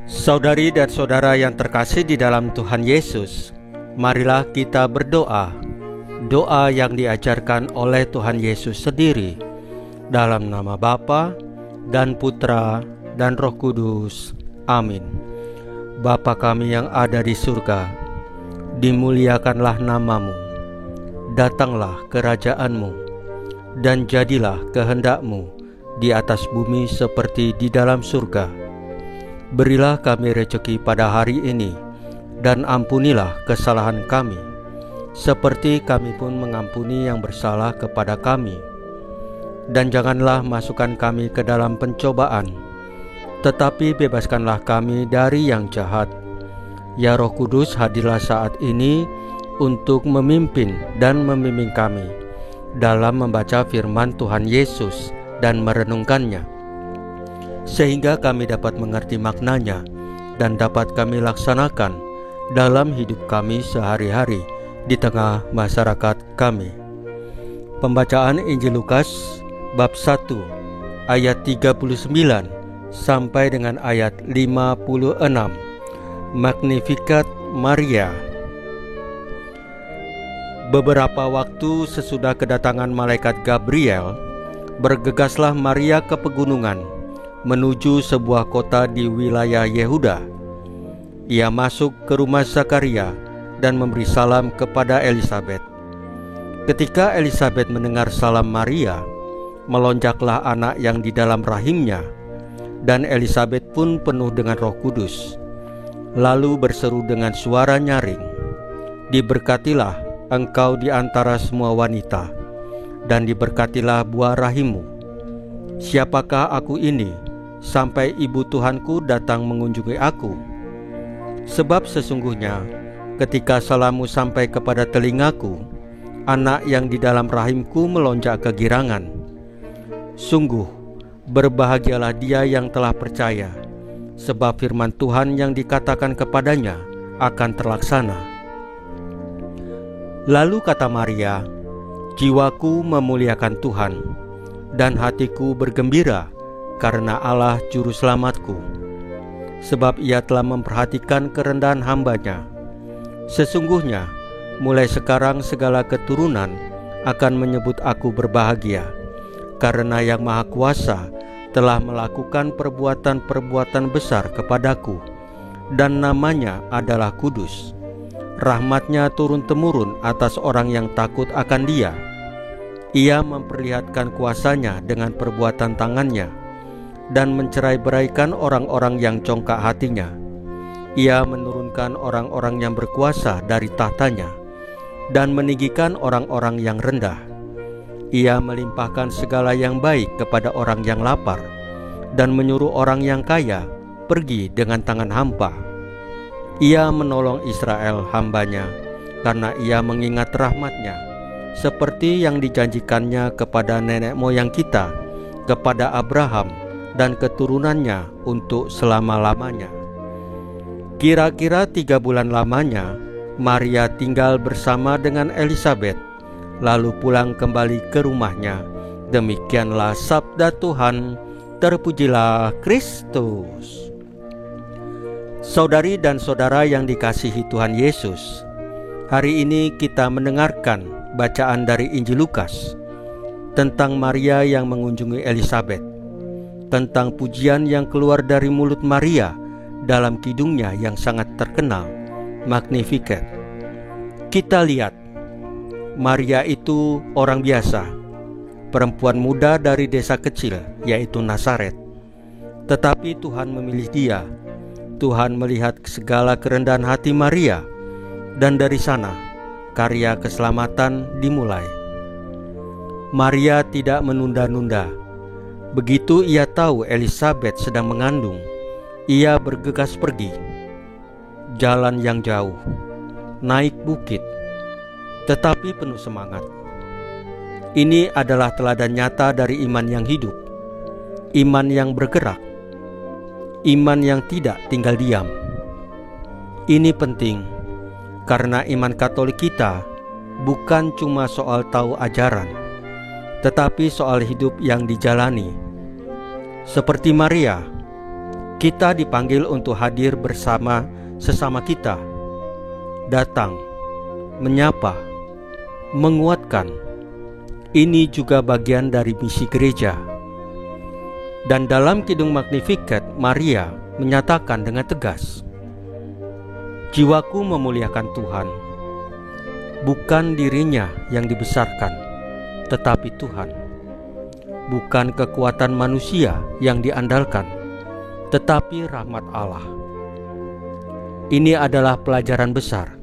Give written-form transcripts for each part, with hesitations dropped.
Saudari dan saudara yang terkasih di dalam Tuhan Yesus, marilah kita berdoa. Doa yang diajarkan oleh Tuhan Yesus sendiri. Dalam nama Bapa dan Putra dan Roh Kudus. Amin. Bapa kami yang ada di surga, dimuliakanlah namamu. Datanglah kerajaanmu, dan jadilah kehendakmu di atas bumi seperti di dalam surga. Berilah kami rezeki pada hari ini, dan ampunilah kesalahan kami, seperti kami pun mengampuni yang bersalah kepada kami. Dan janganlah masukkan kami ke dalam pencobaan, tetapi bebaskanlah kami dari yang jahat. Ya Roh Kudus, hadirlah saat ini untuk memimpin dan membimbing kami dalam membaca firman Tuhan Yesus dan merenungkannya, sehingga kami dapat mengerti maknanya dan dapat kami laksanakan dalam hidup kami sehari-hari di tengah masyarakat kami. Pembacaan Injil Lukas bab 1 ayat 39 sampai dengan ayat 56. Magnificat Maria. Beberapa waktu sesudah kedatangan malaikat Gabriel, bergegaslah Maria ke pegunungan menuju sebuah kota di wilayah Yehuda. Ia masuk ke rumah Zakaria dan memberi salam kepada Elisabet. Ketika Elisabet mendengar salam Maria, melonjaklah anak yang di dalam rahimnya, dan Elisabet pun penuh dengan Roh Kudus. Lalu berseru dengan suara nyaring, "Diberkatilah engkau di antara semua wanita, dan diberkatilah buah rahimmu. Siapakah aku ini, sampai ibu Tuhanku datang mengunjungi aku? Sebab sesungguhnya ketika salammu sampai kepada telingaku, anak yang di dalam rahimku melonjak kegirangan. Sungguh, berbahagialah dia yang telah percaya, sebab firman Tuhan yang dikatakan kepadanya akan terlaksana." Lalu kata Maria, "Jiwaku memuliakan Tuhan, dan hatiku bergembira karena Allah Juru Selamatku, sebab ia telah memperhatikan kerendahan hambanya. Sesungguhnya mulai sekarang segala keturunan akan menyebut aku berbahagia, karena Yang Maha Kuasa telah melakukan perbuatan-perbuatan besar kepadaku, dan namanya adalah kudus. Rahmatnya turun-temurun atas orang yang takut akan Dia. Ia memperlihatkan kuasanya dengan perbuatan tangannya, dan mencerai-beraikan orang-orang yang congkak hatinya. Ia menurunkan orang-orang yang berkuasa dari tahtanya, dan meninggikan orang-orang yang rendah. Ia melimpahkan segala yang baik kepada orang yang lapar, dan menyuruh orang yang kaya pergi dengan tangan hampa. Ia menolong Israel hambanya, karena ia mengingat rahmatnya, seperti yang dijanjikannya kepada nenek moyang kita, kepada Abraham dan keturunannya untuk selama-lamanya." Kira-kira 3 bulan lamanya, Maria tinggal bersama dengan Elisabet, lalu pulang kembali ke rumahnya. Demikianlah sabda Tuhan. Terpujilah Kristus. Saudari dan saudara yang dikasihi Tuhan Yesus, hari ini kita mendengarkan bacaan dari Injil Lukas tentang Maria yang mengunjungi Elisabet, tentang pujian yang keluar dari mulut Maria dalam kidungnya yang sangat terkenal, Magnificat. Kita lihat, Maria itu orang biasa, perempuan muda dari desa kecil, yaitu Nazaret. Tetapi Tuhan memilih dia. Tuhan melihat segala kerendahan hati Maria, dan dari sana karya keselamatan dimulai. Maria tidak menunda-nunda. Begitu ia tahu Elisabet sedang mengandung, ia bergegas pergi. Jalan yang jauh, naik bukit, tetapi penuh semangat. Ini adalah teladan nyata dari iman yang hidup, iman yang bergerak, iman yang tidak tinggal diam. Ini penting karena iman Katolik kita bukan cuma soal tahu ajaran, tetapi soal hidup yang dijalani. Seperti Maria, Kita dipanggil untuk hadir bersama sesama kita, datang, menyapa, menguatkan. Ini juga bagian dari misi gereja. Dan dalam Kidung Magnificat, Maria menyatakan dengan tegas, jiwaku memuliakan Tuhan. Bukan dirinya yang dibesarkan, tetapi Tuhan. Bukan kekuatan manusia yang diandalkan, tetapi rahmat Allah. Ini adalah pelajaran besar,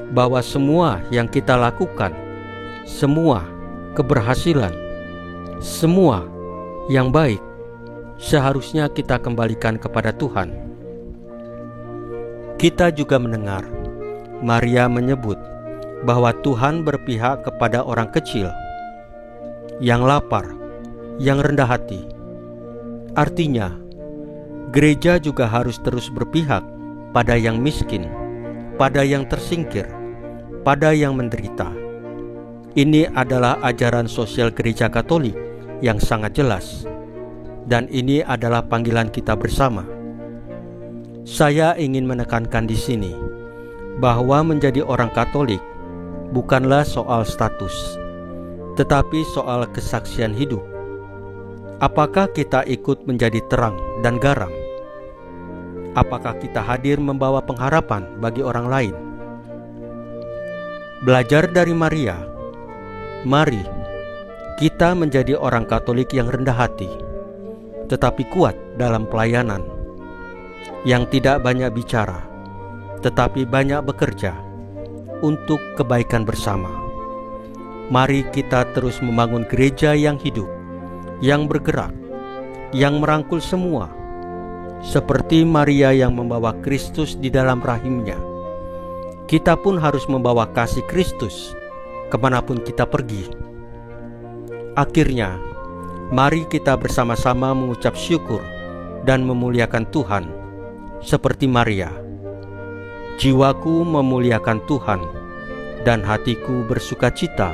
bahwa semua yang kita lakukan, semua keberhasilan, semua yang baik, seharusnya kita kembalikan kepada Tuhan. Kita juga mendengar Maria menyebut bahwa Tuhan berpihak kepada orang kecil, yang lapar, yang rendah hati. Artinya, gereja juga harus terus berpihak pada yang miskin, pada yang tersingkir, pada yang menderita. Ini adalah ajaran sosial gereja Katolik yang sangat jelas, dan ini adalah panggilan kita bersama. Saya ingin menekankan di sini bahwa menjadi orang Katolik bukanlah soal status, tetapi soal kesaksian hidup. Apakah kita ikut menjadi terang dan garam? Apakah kita hadir membawa pengharapan bagi orang lain? Belajar dari Maria, mari kita menjadi orang Katolik yang rendah hati, tetapi kuat dalam pelayanan, yang tidak banyak bicara, tetapi banyak bekerja untuk kebaikan bersama. Mari kita terus membangun gereja yang hidup, yang bergerak, yang merangkul semua, seperti Maria yang membawa Kristus di dalam rahimnya. Kita pun harus membawa kasih Kristus kemanapun kita pergi. Akhirnya, mari kita bersama-sama mengucap syukur dan memuliakan Tuhan seperti Maria. Jiwaku memuliakan Tuhan, dan hatiku bersukacita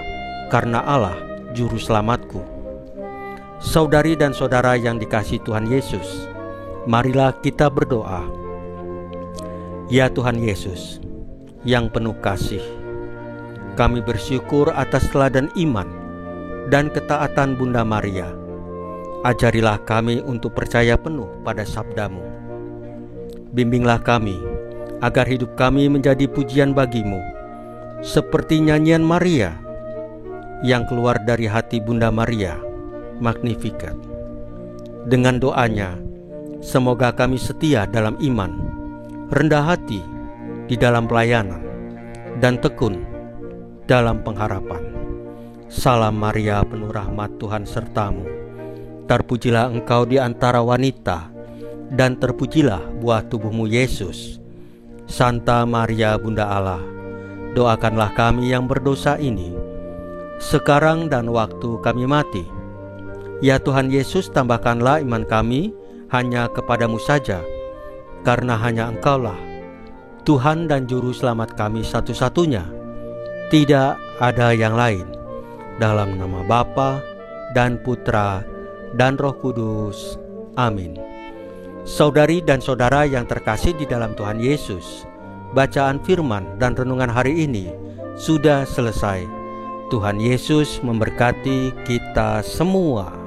karena Allah Juru Selamatku. Saudari dan saudara yang dikasihi Tuhan Yesus, marilah kita berdoa. Ya Tuhan Yesus, yang penuh kasih, kami bersyukur atas teladan iman dan ketaatan Bunda Maria. Ajarilah kami untuk percaya penuh pada sabda-Mu. Bimbinglah kami agar hidup kami menjadi pujian bagi-Mu, seperti nyanyian Maria yang keluar dari hati Bunda Maria, Magnificat. Dengan doanya, semoga kami setia dalam iman, rendah hati di dalam pelayanan, dan tekun dalam pengharapan. Salam Maria, penuh rahmat, Tuhan sertamu. Terpujilah engkau di antara wanita, dan terpujilah buah tubuhmu Yesus. Santa Maria Bunda Allah, doakanlah kami yang berdosa ini, sekarang dan waktu kami mati. Ya Tuhan Yesus, tambahkanlah iman kami hanya kepadamu saja, karena hanya Engkaulah Tuhan dan Juru Selamat kami satu-satunya. Tidak ada yang lain. Dalam nama Bapa dan Putra dan Roh Kudus. Amin. Saudari dan saudara yang terkasih di dalam Tuhan Yesus, bacaan firman dan renungan hari ini sudah selesai. Tuhan Yesus memberkati kita semua.